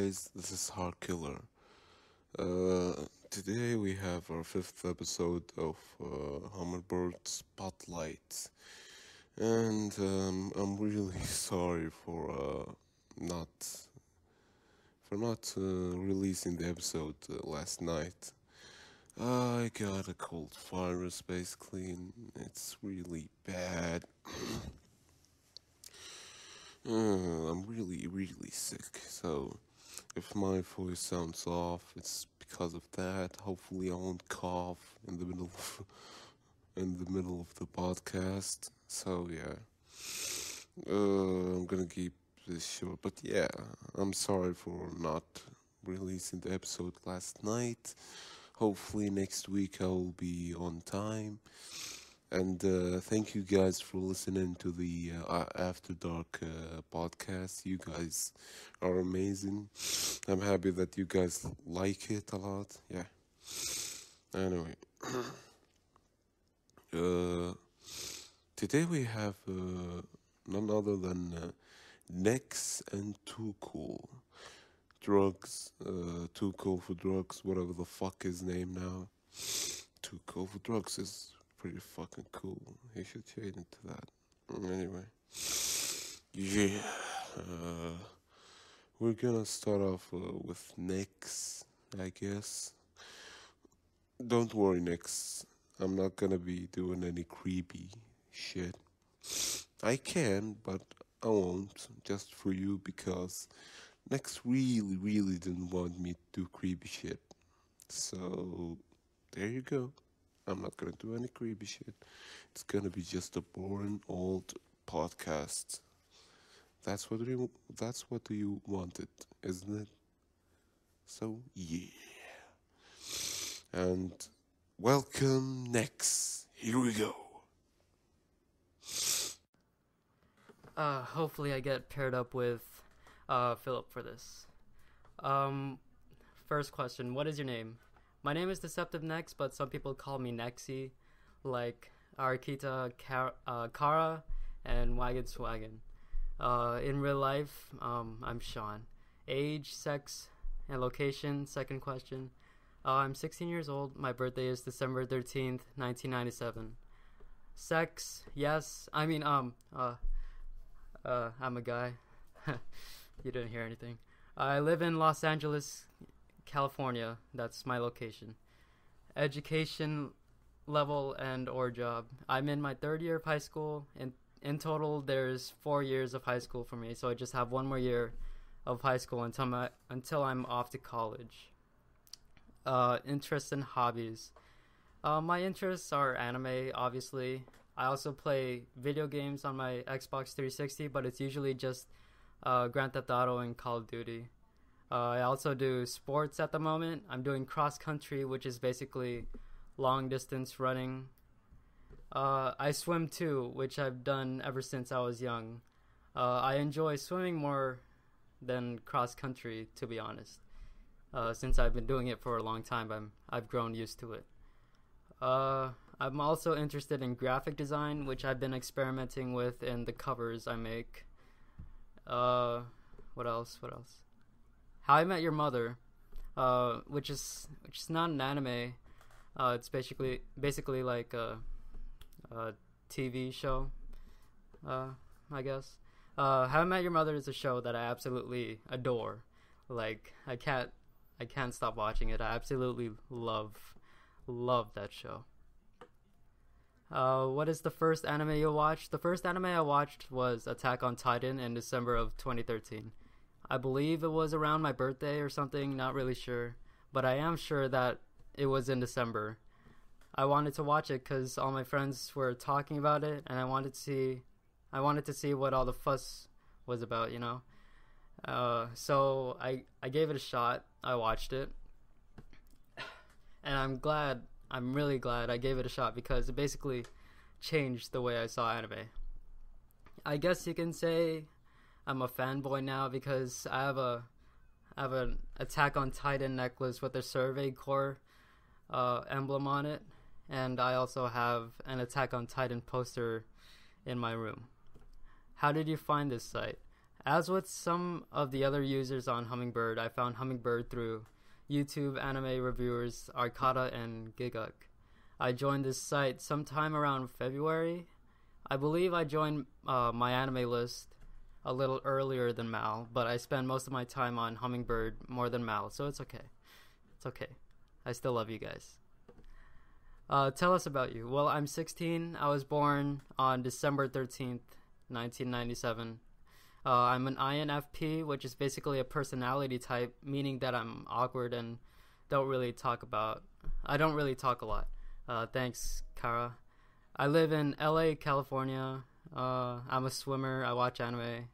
guys, this is Heart Killer. Today we have our fifth episode of Hummingbird Spotlight, and I'm really sorry not not releasing the episode last night. I got a cold virus basically, and it's really bad. I'm really sick, so if my voice sounds off, it's because of that. Hopefully, I won't cough in the middle of the podcast. So yeah, I'm gonna keep this short. But yeah, I'm sorry for not releasing the episode last night. Hopefully, next week I will be on time. And thank you guys for listening to the After Dark podcast. You guys are amazing. I'm happy that you guys like it a lot. Yeah. Anyway, uh, today we have none other than Nex and Too Cool. Drugs, Too Cool for Drugs, whatever the fuck his name now. Too Cool for Drugs is pretty fucking cool. He should change into that. Anyway, yeah, we're gonna start off with Nex, I guess. Don't worry, Nex. I'm not gonna be doing any creepy shit. I can, but I won't, just for you because Nex really didn't want me to do creepy shit. So, there you go. I'm not gonna do any creepy shit. It's gonna be just a boring old podcast. That's what you wanted, isn't it? So yeah. And welcome next. Here we go. Hopefully I get paired up with Philip for this. First question, what is your name? My name is Deceptive Nex, but some people call me Nexy, like Arkita Kara and Wagon Swagon. In real life, I'm Sean. Age, sex, and location, second question. I'm 16 years old. My birthday is December 13th, 1997. Sex, yes. I'm a guy. You didn't hear anything. I live in Los Angeles, California. That's my location. Education level and or job. I'm in my third year of high school. In total, there's 4 years of high school for me, so I just have one more year of high school until I'm off to college. Interests and hobbies. My interests are anime, obviously. I also play video games on my Xbox 360, but it's usually just Grand Theft Auto and Call of Duty. I also do sports at the moment. I'm doing cross country, which is basically long distance running. I swim too, which I've done ever since I was young. I enjoy swimming more than cross country, to be honest. Since I've been doing it for a long time, I've grown used to it. I'm also interested in graphic design, which I've been experimenting with in the covers I make. What else? How I Met Your Mother, which is not an anime. It's basically like a TV show, I guess. How I Met Your Mother is a show that I absolutely adore. Like I can't stop watching it. I absolutely love that show. What is the first anime you watched? The first anime I watched was Attack on Titan in December of 2013. I believe it was around my birthday or something, not really sure. But I am sure that it was in December. I wanted to watch it because all my friends were talking about it, and I wanted to see what all the fuss was about, you know? So I gave it a shot. I watched it. And I'm really glad I gave it a shot because it basically changed the way I saw anime. I guess you can say I'm a fanboy now because I have an Attack on Titan necklace with a Survey Corps emblem on it, and I also have an Attack on Titan poster in my room. How did you find this site? As with some of the other users on Hummingbird, I found Hummingbird through YouTube anime reviewers Arcada and Giguk. I joined this site sometime around February. I believe I joined my anime list a little earlier than Mal, but I spend most of my time on Hummingbird more than Mal, so it's okay. It's okay. I still love you guys. Tell us about you. Well, I'm 16. I was born on December 13th, 1997. I'm an INFP, which is basically a personality type, meaning that I'm awkward and I don't really talk a lot. Thanks, Kara. I live in LA, California. I'm a swimmer. I watch anime.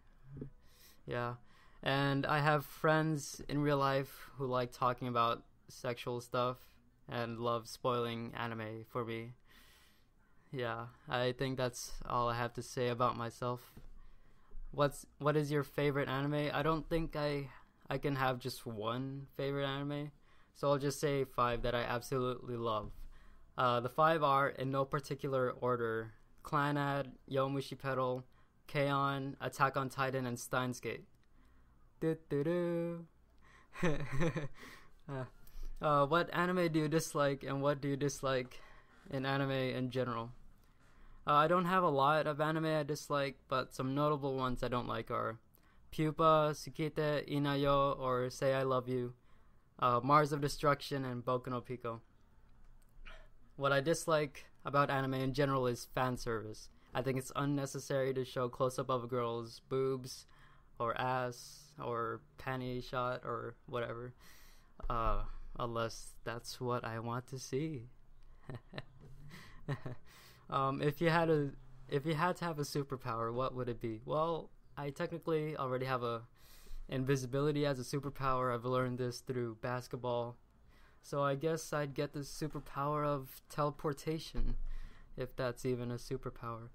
Yeah. And I have friends in real life who like talking about sexual stuff and love spoiling anime for me. Yeah, I think that's all I have to say about myself. What is your favorite anime? I don't think I can have just one favorite anime, so I'll just say 5 that I absolutely love. The 5 are, in no particular order: Clanad, Yomushi Pedal, K-On!, Attack on Titan, and Steins Gate. What anime do you dislike, and what do you dislike in anime in general? I don't have a lot of anime I dislike, but some notable ones I don't like are Pupa, Tsukite, Inayo, or Say I Love You, Mars of Destruction, and Boku no Pico. What I dislike about anime in general is fan service. I think it's unnecessary to show close-up of a girl's boobs or ass or panty shot or whatever, unless that's what I want to see. If you had to have a superpower, what would it be? Well, I technically already have invisibility as a superpower. I've learned this through basketball. So I guess I'd get the superpower of teleportation, if that's even a superpower.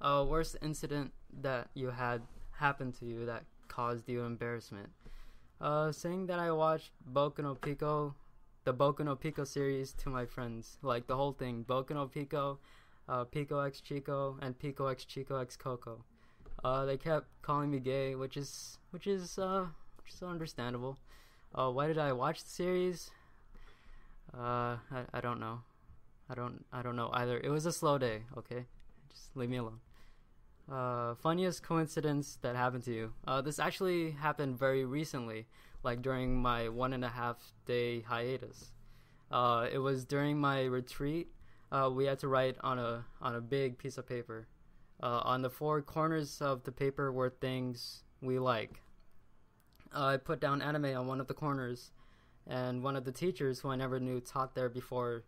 Worst incident that you had happen to you that caused you embarrassment? Saying that I watched Boku no Pico, the Boku no Pico series, to my friends. Like the whole thing. Boku no Pico, Pico x Chico, and Pico x Chico x Coco. They kept calling me gay, which is understandable. Why did I watch the series? I don't know. I don't know either. It was a slow day, okay? Just leave me alone. Funniest coincidence that happened to you? This actually happened very recently, like during my 1.5 day hiatus. It was during my retreat. We had to write on a big piece of paper. On the 4 corners of the paper were things we like. I put down anime on one of the corners, and one of the teachers who I never knew taught there before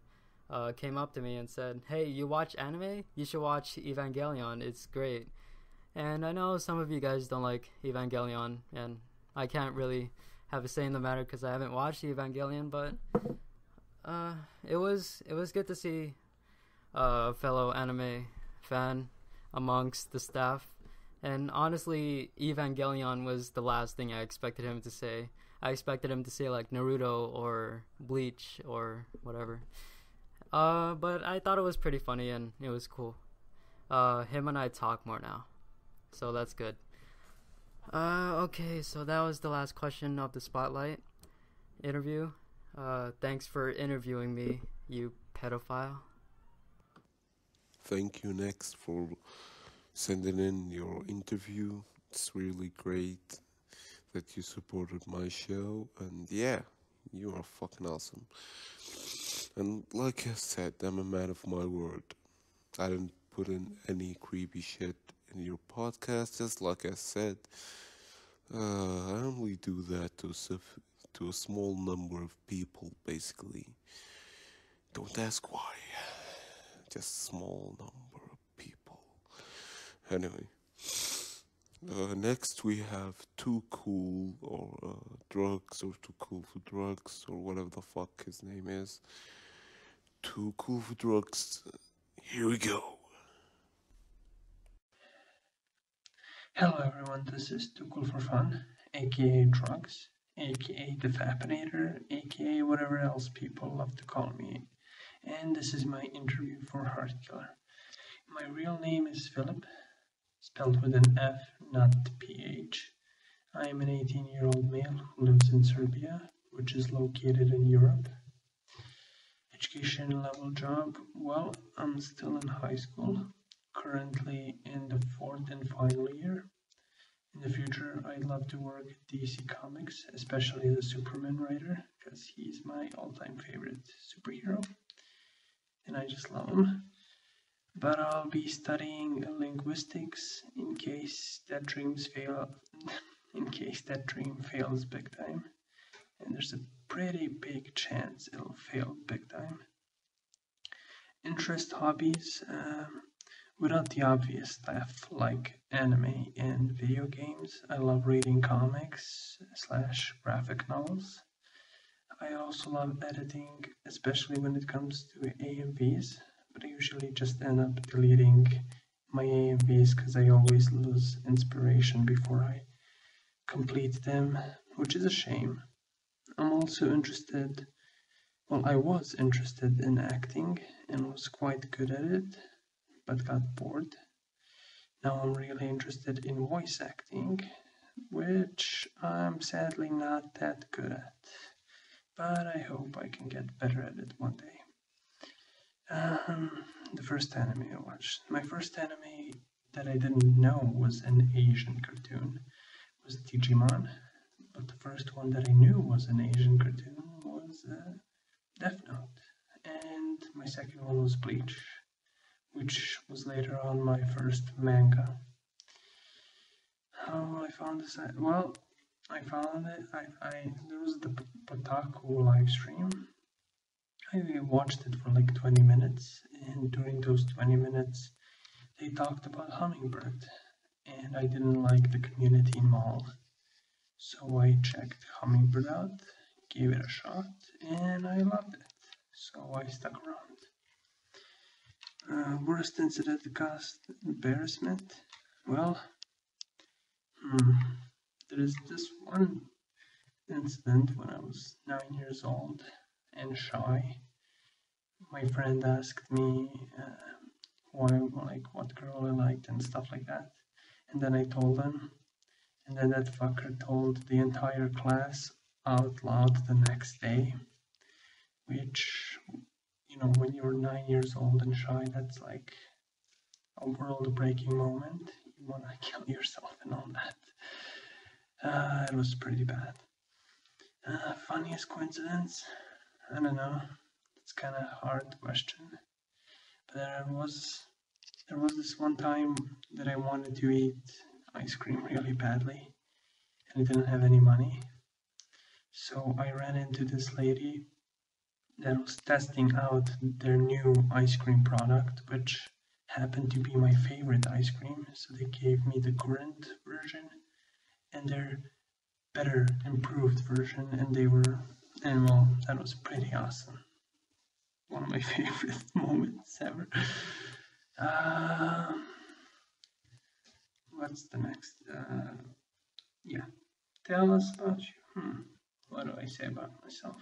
came up to me and said, "Hey, you watch anime? You should watch Evangelion. It's great." And I know some of you guys don't like Evangelion, and I can't really have a say in the matter because I haven't watched Evangelion, but it was good to see a fellow anime fan amongst the staff. And honestly, Evangelion was the last thing I expected him to say. I expected him to say like Naruto or Bleach or whatever. But I thought it was pretty funny and it was cool. Him and I talk more now, so that's good. Okay, so that was the last question of the Spotlight interview. Thanks for interviewing me, you pedophile. Thank you, Next, for sending in your interview. It's really great that you supported my show, and yeah, you are fucking awesome. And like I said, I'm a man of my word. I didn't put in any creepy shit in your podcast, just like I said. I only do that to a small number of people, basically. Don't ask why. Just small number of people. Anyway, next we have Too Cool or Drugs or Too Cool for Drugs or whatever the fuck his name is. Too Cool for Drugs. Here we go. Hello everyone, this is 2Cool4fun, aka Drugs, aka the Fapinator, aka whatever else people love to call me. And this is my interview for Heartkiller. My real name is Philip. spelled with an F, not PH. I am an 18-year-old male who lives in Serbia, which is located in Europe. Education level job, well, I'm still in high school, currently in the 4th and final year. In the future, I'd love to work at DC Comics, especially the Superman writer, because he's my all-time favorite superhero, and I just love him. But I'll be studying linguistics in case that dream fails big time, and there's a pretty big chance it'll fail big time. Interest hobbies, without the obvious stuff like anime and video games, I love reading comics / graphic novels. I also love editing, especially when it comes to AMVs, but I usually just end up deleting my AMVs because I always lose inspiration before I complete them, which is a shame. I'm also interested, well, I was interested in acting and was quite good at it, but got bored. Now I'm really interested in voice acting, which I'm sadly not that good at, but I hope I can get better at it one day. The first anime I watched. My first anime that I didn't know was an Asian cartoon was Digimon, but the first one that I knew was an Asian cartoon was Death Note, and my second one was Bleach, which was later on my first manga. How I found this? Well, I found it. There was the 2Cool live stream. I watched it for like 20 minutes, and during those 20 minutes, they talked about Hummingbird, and I didn't like the community mall, so I checked Hummingbird out, gave it a shot, and I loved it, so I stuck around. Worst incident that caused embarrassment? Well, there is this one incident when I was 9 years old and shy. My friend asked me what girl I liked and stuff like that, and then I told him, and then that fucker told the entire class out loud the next day, which, you know, when you're 9 years old and shy, that's like a world-breaking moment. You want to kill yourself and all that. It was pretty bad. Funniest coincidence? I don't know. It's kind of a hard question. But there was this one time that I wanted to eat ice cream really badly, and I didn't have any money. So I ran into this lady that was testing out their new ice cream product, which happened to be my favorite ice cream. So they gave me the current version and their better improved version, and well, that was pretty awesome. One of my favorite moments ever. What's the next? Yeah, tell us about you. What do I say about myself?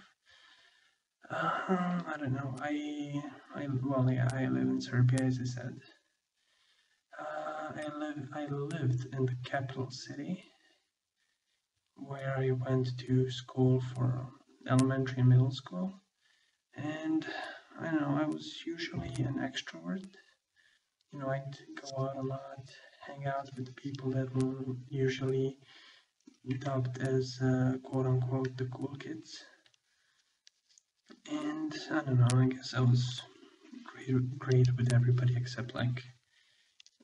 I don't know. I live in Serbia, as I said. I lived in the capital city, where I went to school for elementary and middle school, and I don't know, I was usually an extrovert. You know, I'd go out a lot, hang out with people that were usually dubbed as quote-unquote the cool kids. And I don't know, I guess I was great with everybody except like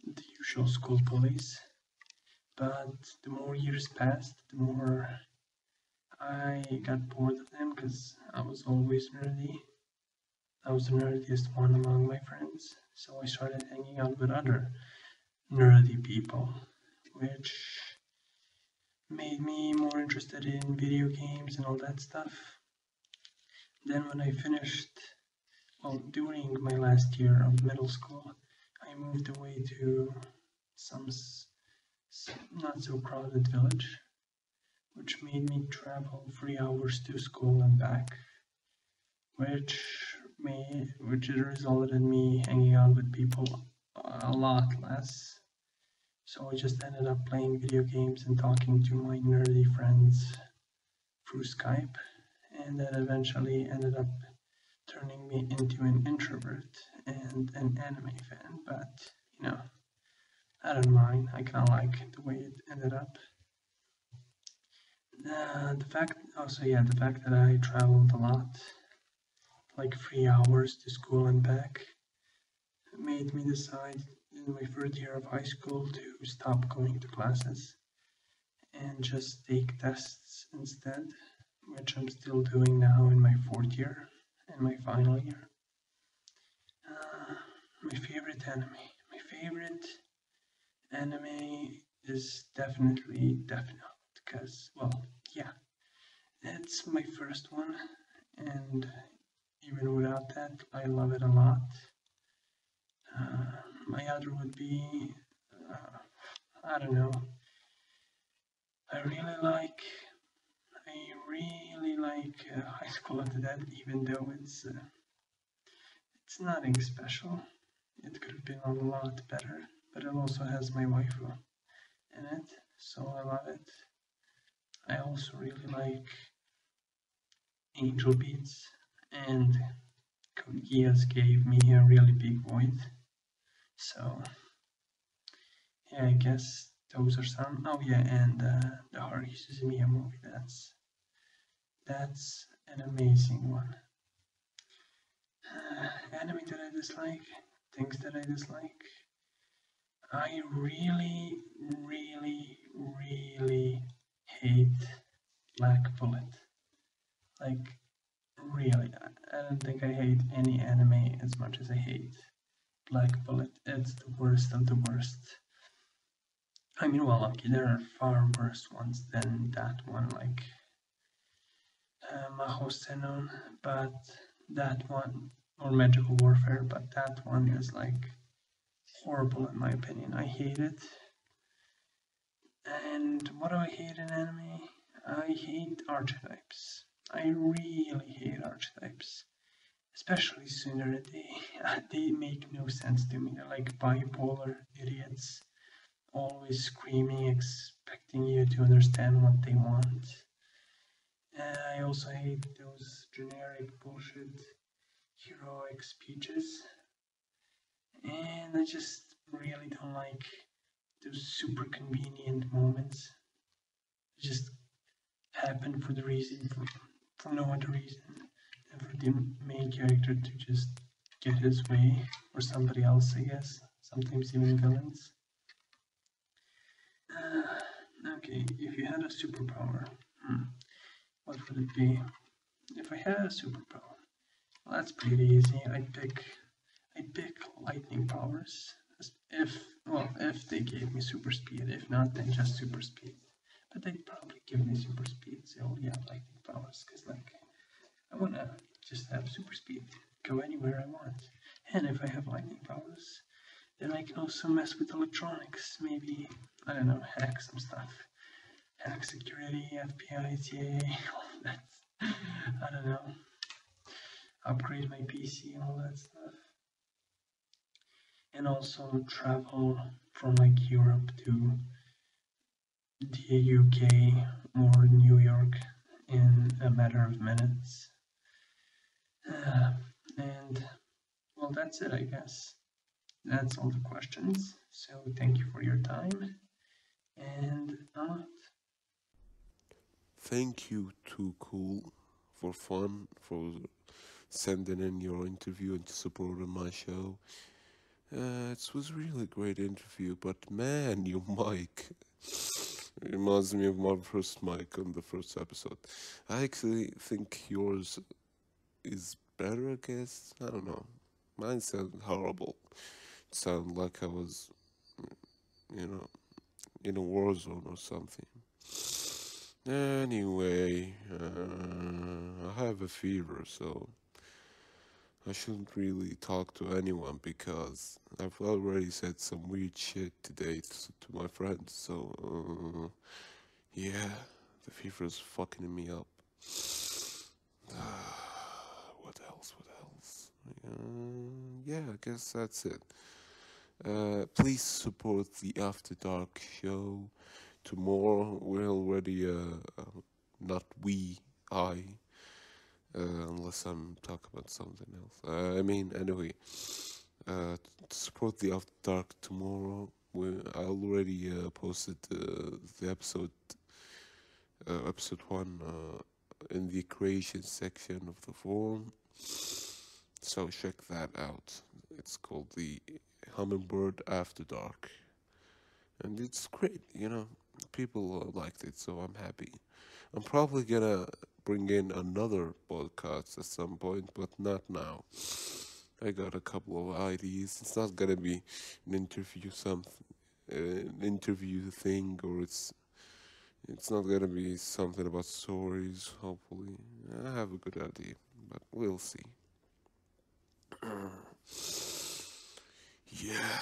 the usual school bullies. But the more years passed, the more I got bored of them because I was always nerdy. I was the nerdiest one among my friends, so I started hanging out with other nerdy people, which made me more interested in video games and all that stuff. Then when I finished, well, during my last year of middle school, I moved away to some not so crowded village, which made me travel 3 hours to school and back, which resulted in me hanging out with people a lot less, So I just ended up playing video games and talking to my nerdy friends through Skype, and that eventually ended up turning me into an introvert and an anime fan. But you know, I don't mind. I kind of like the way it ended up. The fact, the fact that I traveled a lot, like 3 hours to school and back, made me decide in my third year of high school to stop going to classes and just take tests instead, which I'm still doing now in my fourth year and my final year. My favorite anime. My favorite anime is definitely Death Note, because, well, yeah, it's my first one, and even without that, I love it a lot. My other would be, I don't know, I really like, High School of the Dead, even though it's nothing special. It could have been a lot better, but it also has my waifu in it, so I love it. I also really like Angel Beats, and Code Geass gave me a really big void. So yeah, I guess those are some. Oh yeah, and the Haruhi Suzumiya movie. That's an amazing one. Anime that I dislike, things that I dislike. I really, really, really hate Black Bullet. Like, really, I don't think I hate any anime as much as I hate Black Bullet. It's the worst of the worst. I mean, well, okay, there are far worse ones than that one, like Maho Senon, but that one, or Magical Warfare, but that one is like horrible in my opinion. I hate it. And what do I hate in anime? I hate archetypes. I really hate archetypes. Especially sooner they make no sense to me. They're like bipolar idiots, always screaming, expecting you to understand what they want. I also hate those generic bullshit heroic speeches. And I just really don't like those super convenient moments. They just happen for the reason, for no other reason, and for the main character to just get his way, or somebody else, I guess. Sometimes even villains. Okay, if you had a superpower, what would it be? If I had a superpower, well, that's pretty easy. I'd pick lightning powers. If they gave me super speed. If not, then just super speed. But they'd probably give me super speed, so yeah, lightning powers. Cause like, I wanna just have super speed, go anywhere I want. And if I have lightning powers, then I can also mess with electronics. Maybe, I don't know, hack some stuff. Hack security, FBI, CIA, all that. I don't know. Upgrade my PC and all that stuff. And also travel from like Europe to the UK or New York in a matter of minutes. And well, that's it, I guess. That's all the questions. So thank you for your time. And Thank you to Cool4Fun for sending in your interview and supporting my show. It was really a great interview, but man, your mic reminds me of my first mic on the first episode. I actually think yours is better, I guess. I don't know. Mine sounded horrible. It sounded like I was, you know, in a war zone or something. Anyway, I have a fever, so I shouldn't really talk to anyone because I've already said some weird shit today to my friends. So, yeah, the fever is fucking me up. What else? Yeah, I guess that's it. Please support the After Dark show tomorrow. We're already not we, I, unless I'm talking about something else. I mean, anyway, to support the After Dark tomorrow. I already posted the episode one, in the creation section of the forum. So check that out. It's called the Hummingbird After Dark, and it's great. People liked it, so I'm happy. I'm probably gonna bring in another podcast at some point, but not now. I got a couple of ideas. It's not gonna be an interview thing, or it's not gonna be something about stories. Hopefully, I have a good idea, but we'll see. Yeah,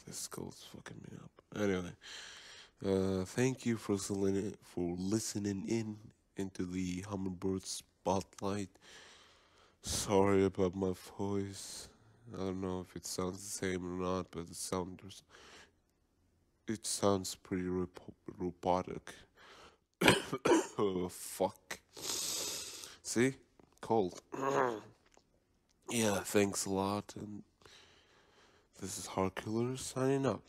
this cold's fucking me up. Anyway, thank you for listening in into the Hummingbird Spotlight. Sorry about my voice. I don't know if it sounds the same or not, but it sounds pretty robotic. Oh fuck. See, cold. Yeah, thanks a lot, and this is Hard Killer signing up.